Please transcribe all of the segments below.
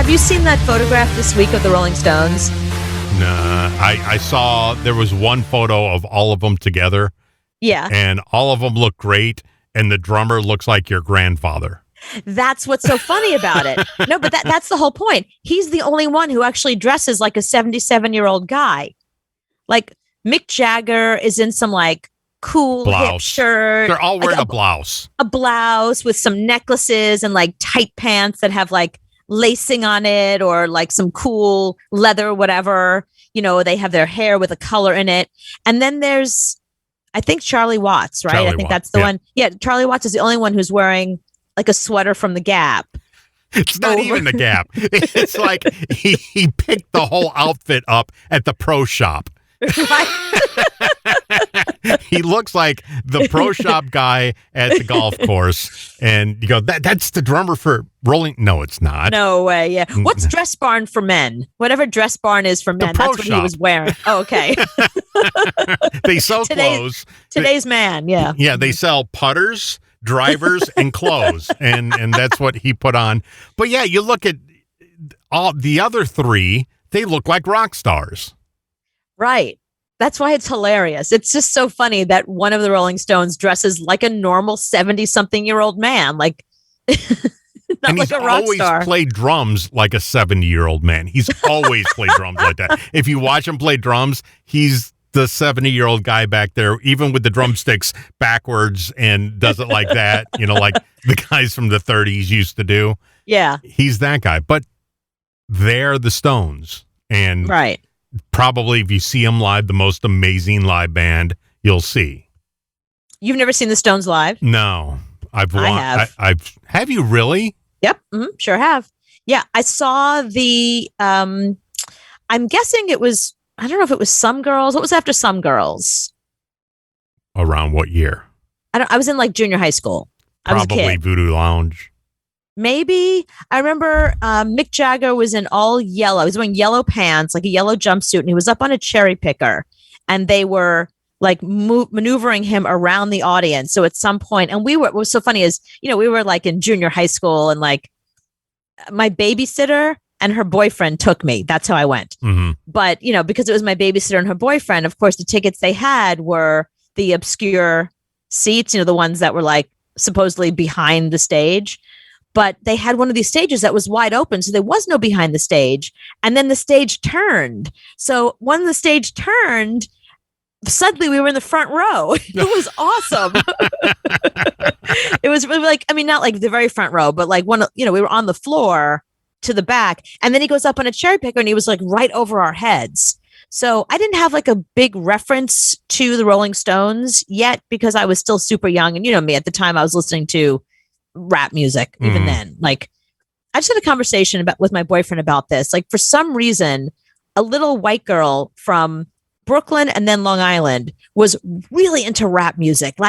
Have you seen that photograph this week of the Rolling Stones? Nah, I saw there was one photo of all of them together. Yeah. And all of them look great, and the drummer looks like your grandfather. That's what's so funny about it. No, but that's the whole point. He's the only one who actually dresses like a 77-year-old guy. Like Mick Jagger is in some like cool hip shirt. They're all wearing a blouse. A blouse with some necklaces and like tight pants that have like lacing on it or like some cool leather, whatever. You know, they have their hair with a color in it. And then there's, I think, Charlie Watts, right? I think that's the one. Yeah, Charlie Watts is the only one who's wearing like a sweater from the Gap. It's not even the Gap. It's like he picked the whole outfit up at the pro shop. He looks like the pro shop guy at the golf course, and you go, that's the drummer for Rolling. No, it's not. No way. Yeah. What's Dress Barn for men? Whatever Dress Barn is for men, that's what he was wearing. Oh, okay. They sell clothes. Today's man. Yeah. Yeah. They sell putters, drivers, and clothes, and that's what he put on. But yeah, you look at all the other three; they look like rock stars. Right. That's why it's hilarious. It's just so funny that one of the Rolling Stones dresses like a normal 70-something-year-old man, like not and like a rock always star. Played drums like a 70-year-old man. He's always played drums like that. If you watch him play drums, he's the 70-year-old guy back there, even with the drumsticks backwards, and does it like that, you know, like the guys from the 30s used to do. Yeah. He's that guy. But they're the Stones. And right. Probably if you see them live, the most amazing live band you'll see. You've never seen the Stones live? No. I have. Have you really? Yep. Sure have. Yeah. I saw the, I'm guessing it was, I don't know if it was Some Girls. What was after Some Girls? Around what year? I was in like junior high school. Probably I was a kid. Voodoo Lounge. Maybe. I remember Mick Jagger was in all yellow. He was wearing yellow pants, like a yellow jumpsuit, and he was up on a cherry picker. And they were like maneuvering him around the audience. So at some point, and what was so funny is, you know, we were like in junior high school, and like my babysitter and her boyfriend took me. That's how I went. Mm-hmm. But, you know, because it was my babysitter and her boyfriend, of course, the tickets they had were the obscure seats, you know, the ones that were like supposedly behind the stage. But they had one of these stages that was wide open. So there was no behind the stage. And then the stage turned. So when the stage turned, suddenly we were in the front row. It was awesome. It was really like, I mean, not like the very front row, but like one, you know, we were on the floor to the back. And then he goes up on a cherry picker and he was like right over our heads. So I didn't have like a big reference to the Rolling Stones yet because I was still super young. And you know me, at the time I was listening to rap music even then. Like I just had a conversation with my boyfriend about this. Like for some reason, a little white girl from Brooklyn and then Long Island was really into rap music,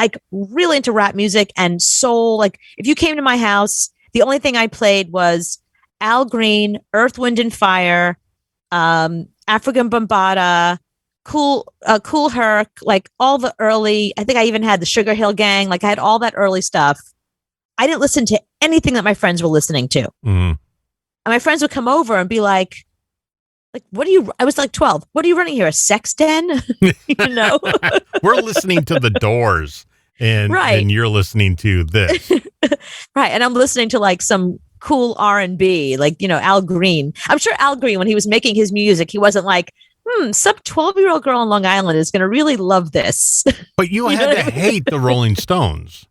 and soul. Like if you came to my house, the only thing I played was Al Green, Earth, Wind and Fire, African Bambaataa, Cool Herc, like all the early, I think I even had the Sugar Hill Gang. Like I had all that early stuff. I didn't listen to anything that my friends were listening to. Mm-hmm. And my friends would come over and be like, I was like 12. What are you running here? A sex den? You know? We're listening to The Doors and you're listening to this. Right. And I'm listening to like some cool R&B, like, you know, Al Green. I'm sure Al Green, when he was making his music, he wasn't like, some 12-year-old girl in Long Island is going to really love this. But you had to hate the Rolling Stones.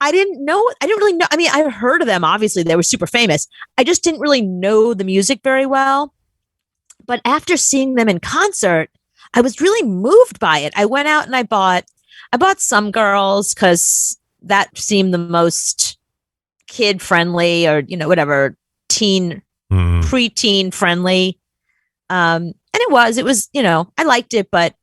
I didn't really know. I mean, I heard of them. Obviously, they were super famous. I just didn't really know the music very well. But after seeing them in concert, I was really moved by it. I went out and I bought Some Girls because that seemed the most kid friendly, or, you know, whatever, preteen friendly. And it was, you know, I liked it, but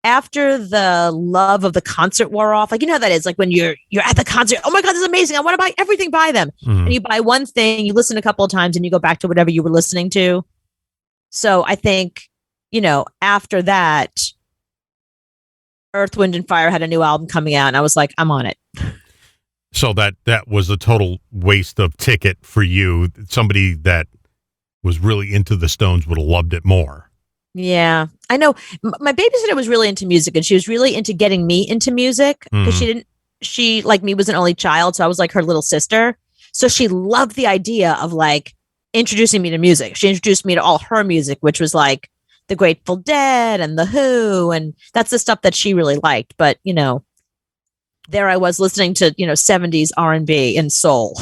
after the love of the concert wore off, like, you know how that is, like when you're at the concert, oh my God, this is amazing, I want to buy everything by them. And you buy one thing, you listen a couple of times and you go back to whatever you were listening to. So I think, you know, after that, Earth, Wind and Fire had a new album coming out and I was like, I'm on it. So that was a total waste of ticket for you, somebody that was really into the Stones would have loved it more. Yeah, I know. My babysitter was really into music, and she was really into getting me into music because she, like me, was an only child. So I was like her little sister. So she loved the idea of like introducing me to music. She introduced me to all her music, which was like the Grateful Dead and the Who. And that's the stuff that she really liked. But, there I was listening to, 70s R&B and soul.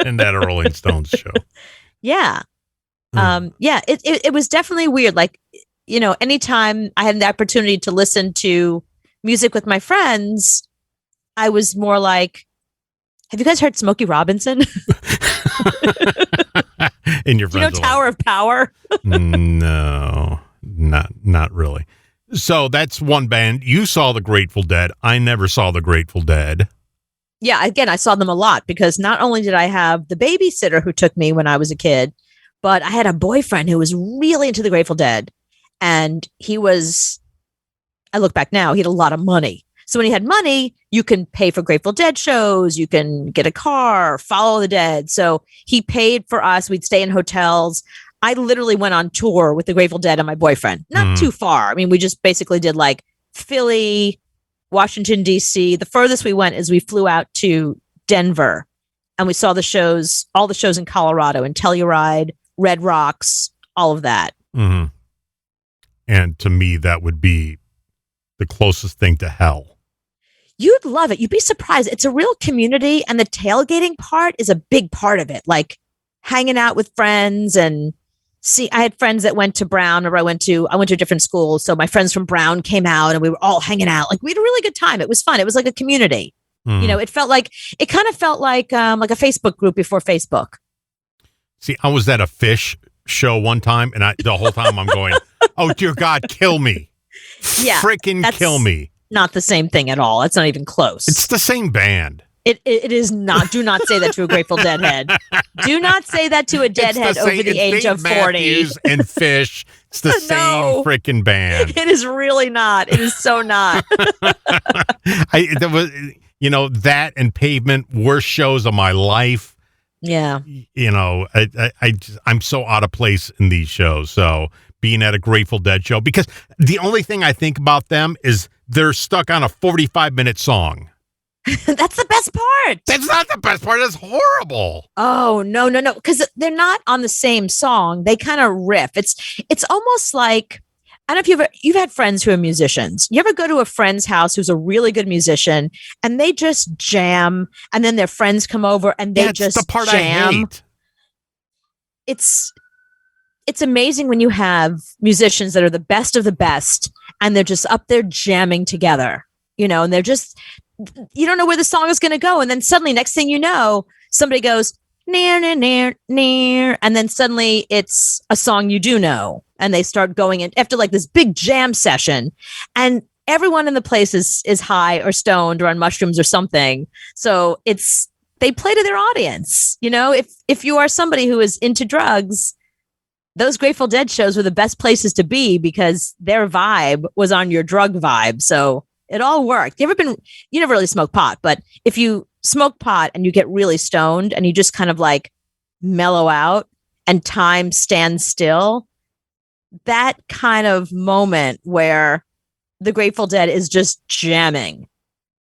And that Rolling Stones show. Yeah. Yeah, it was definitely weird. Like, anytime I had the opportunity to listen to music with my friends, I was more like, have you guys heard Smokey Robinson? In your friends, Tower of Power? No, not really. So that's one band. You saw the Grateful Dead. I never saw the Grateful Dead. Yeah, again, I saw them a lot because not only did I have the babysitter who took me when I was a kid, but I had a boyfriend who was really into the Grateful Dead. And I look back now, he had a lot of money. So when he had money, you can pay for Grateful Dead shows, you can get a car, follow the Dead. So he paid for us. We'd stay in hotels. I literally went on tour with the Grateful Dead and my boyfriend. Not too far. I mean, we just basically did like Philly, Washington, D.C. The furthest we went is we flew out to Denver and we saw all the shows in Colorado, in Telluride, Red Rocks, all of that. Mm-hmm. And to me, that would be the closest thing to hell. You'd love it. You'd be surprised. It's a real community, and the tailgating part is a big part of it. Like hanging out with friends and I had friends that went to Brown, or I went to a different school. So my friends from Brown came out and we were all hanging out. Like we had a really good time. It was fun. It was like a community. Mm. It kind of felt like a Facebook group before Facebook. See, I was at a Fish show one time, and the whole time I'm going, oh, dear God, kill me. Yeah. Freaking kill me. Not the same thing at all. It's not even close. It's the same band. It is not. Do not say that to a Grateful Dead head. Do not say that to a deadhead over the age of 40. Matthews and Fish. It's the same freaking band. It is really not. It is so not. That and Pavement, worst shows of my life. Yeah. I'm so out of place in these shows. So being at a Grateful Dead show, because the only thing I think about them is they're stuck on a 45-minute song. That's the best part. That's not the best part. It's horrible. Oh, no. Because they're not on the same song. They kind of riff. It's almost like, I don't know if you've had friends who are musicians. You ever go to a friend's house who's a really good musician and they just jam, and then their friends come over and they just the part jam? I hate. It's amazing when you have musicians that are the best of the best and they're just up there jamming together, and they're just, you don't know where the song is going to go. And then suddenly, next thing you know, somebody goes, near, near, near, near. And then suddenly it's a song you do know. And they start going in after like this big jam session. And everyone in the place is high or stoned or on mushrooms or something. So they play to their audience. If you are somebody who is into drugs, those Grateful Dead shows were the best places to be because their vibe was on your drug vibe. So it all worked. You never really smoke pot, but if you smoke pot and you get really stoned and you just kind of like mellow out and time stands still, that kind of moment where the Grateful Dead is just jamming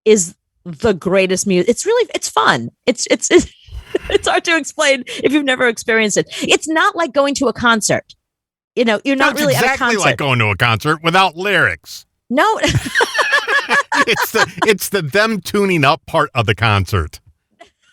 is the greatest music. It's fun. It's hard to explain if you've never experienced it. It's not like going to a concert. You're not really exactly at a concert. Like going to a concert without lyrics. No. It's the them tuning up part of the concert.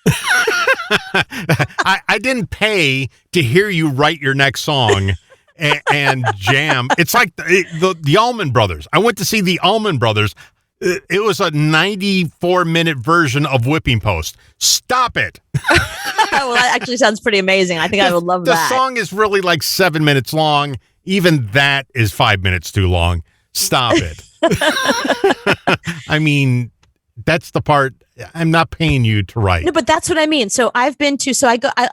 I didn't pay to hear you write your next song and jam. It's like the Allman Brothers. I went to see the Allman Brothers. It was a 94-minute version of Whipping Post. Stop it. Well, that actually sounds pretty amazing. I think I would love that. The song is really like 7 minutes long. Even that is 5 minutes too long. Stop it. I mean, that's the part I'm not paying you to write. No, but that's what I mean. So I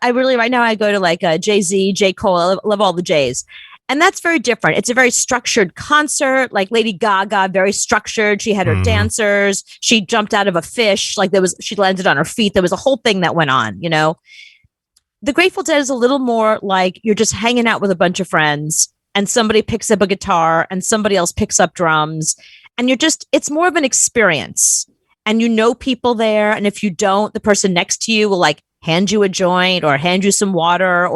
really right now I go to like Jay-Z, J. Cole. I love all the J's. And that's very different. It's a very structured concert, like Lady Gaga, very structured. She had her dancers. She jumped out of a fish. She landed on her feet. There was a whole thing that went on, The Grateful Dead is a little more like you're just hanging out with a bunch of friends and somebody picks up a guitar and somebody else picks up drums. And it's more of an experience. And you know people there. And if you don't, the person next to you will like hand you a joint or hand you some water.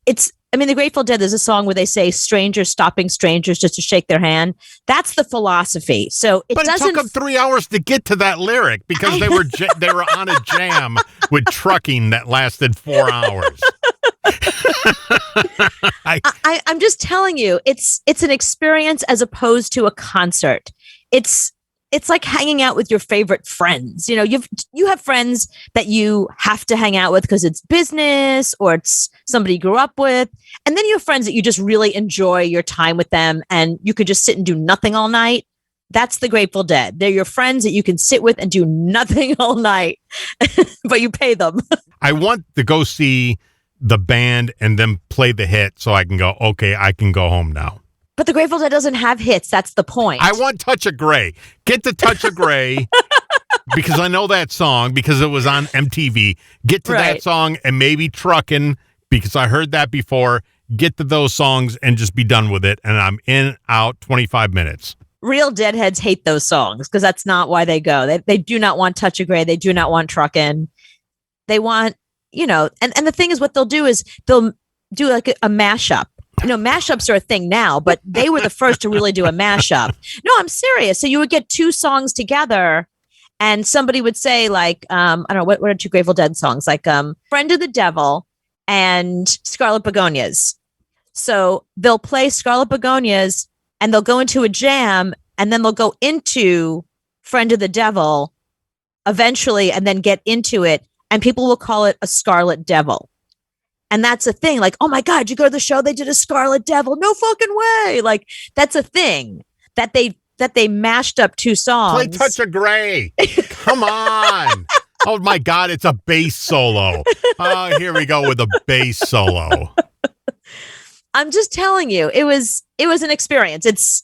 The Grateful Dead, there's a song where they say strangers stopping strangers just to shake their hand. That's the philosophy. So it took them 3 hours to get to that lyric because they were on a jam with trucking that lasted 4 hours. I'm just telling you, it's an experience as opposed to a concert. It's like hanging out with your favorite friends. You know, you have friends that you have to hang out with because it's business or it's somebody you grew up with. And then you have friends that you just really enjoy your time with them and you could just sit and do nothing all night. That's the Grateful Dead. They're your friends that you can sit with and do nothing all night, but you pay them. I want to go see the band and then play the hit so I can go, okay, I can go home now. But the Grateful Dead doesn't have hits. That's the point. I want Touch of Grey. Get to Touch of Grey because I know that song because it was on MTV. Get to that song and maybe Truckin' because I heard that before. Get to those songs and just be done with it. And I'm in, out, 25 minutes. Real Deadheads hate those songs because that's not why they go. They do not want Touch of Grey. They do not want Truckin'. They want, and the thing is what they'll do is they'll do like a mashup. Mashups are a thing now, but they were the first to really do a mashup. No, I'm serious. So you would get two songs together and somebody would say like, I don't know, what are two Grateful Dead songs? Like Friend of the Devil and Scarlet Begonias. So they'll play Scarlet Begonias and they'll go into a jam and then they'll go into Friend of the Devil eventually and then get into it. And people will call it a Scarlet Devil. And that's a thing. Like, oh my God, you go to the show, they did a Scarlet Devil. No fucking way. Like, that's a thing that they mashed up two songs. Play Touch of Grey. Come on. Oh my God, it's a bass solo. Oh, here we go with a bass solo. I'm just telling you, it was an experience.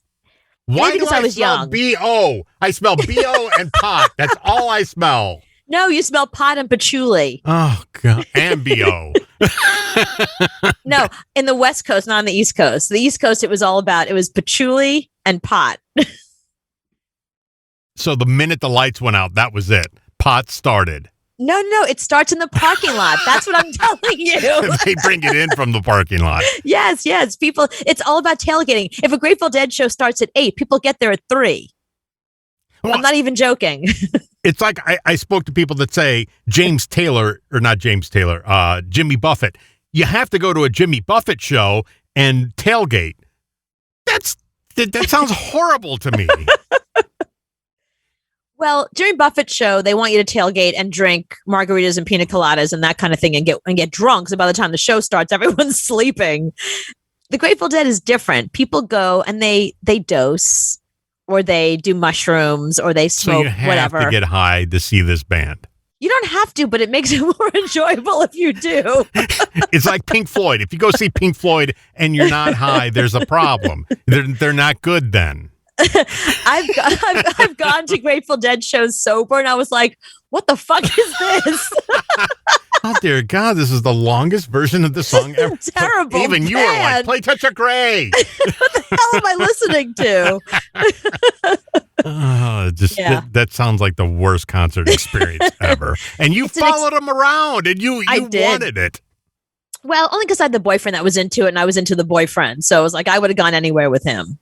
Why because do I was smell young. B.O.? I smell B.O. and pot. That's all I smell. No, you smell pot and patchouli. Oh, God. And B.O. No, in the West Coast, not on the East Coast. The East Coast, it was patchouli and pot. So the minute the lights went out, that was it. Pot started. No, it starts in the parking lot. That's what I'm telling you. They bring it in from the parking lot. Yes. People, it's all about tailgating. If a Grateful Dead show starts at 8, people get there at 3. Well, I'm not even joking. It's like I spoke to people that say Jimmy Buffett. You have to go to a Jimmy Buffett show and tailgate. That sounds horrible to me. Well, Jimmy Buffett show, they want you to tailgate and drink margaritas and pina coladas and that kind of thing and get drunk. So by the time the show starts, everyone's sleeping. The Grateful Dead is different. People go and they dose or they do mushrooms or they smoke, so you have whatever. to get high to see this band. You don't have to, but it makes it more enjoyable if you do. It's like Pink Floyd. If you go see Pink Floyd and you're not high, there's a problem. They're not good then. I've gone to Grateful Dead shows sober, and I was like, "What the fuck is this?" Oh dear God, this is the longest version of the song ever. Terrible. Even you were like, "Play Touch of Grey." What the hell am I listening to? That sounds like the worst concert experience ever. And you followed them around, and you wanted it. Well, only because I had the boyfriend that was into it, and I was into the boyfriend, so I was like, I would have gone anywhere with him.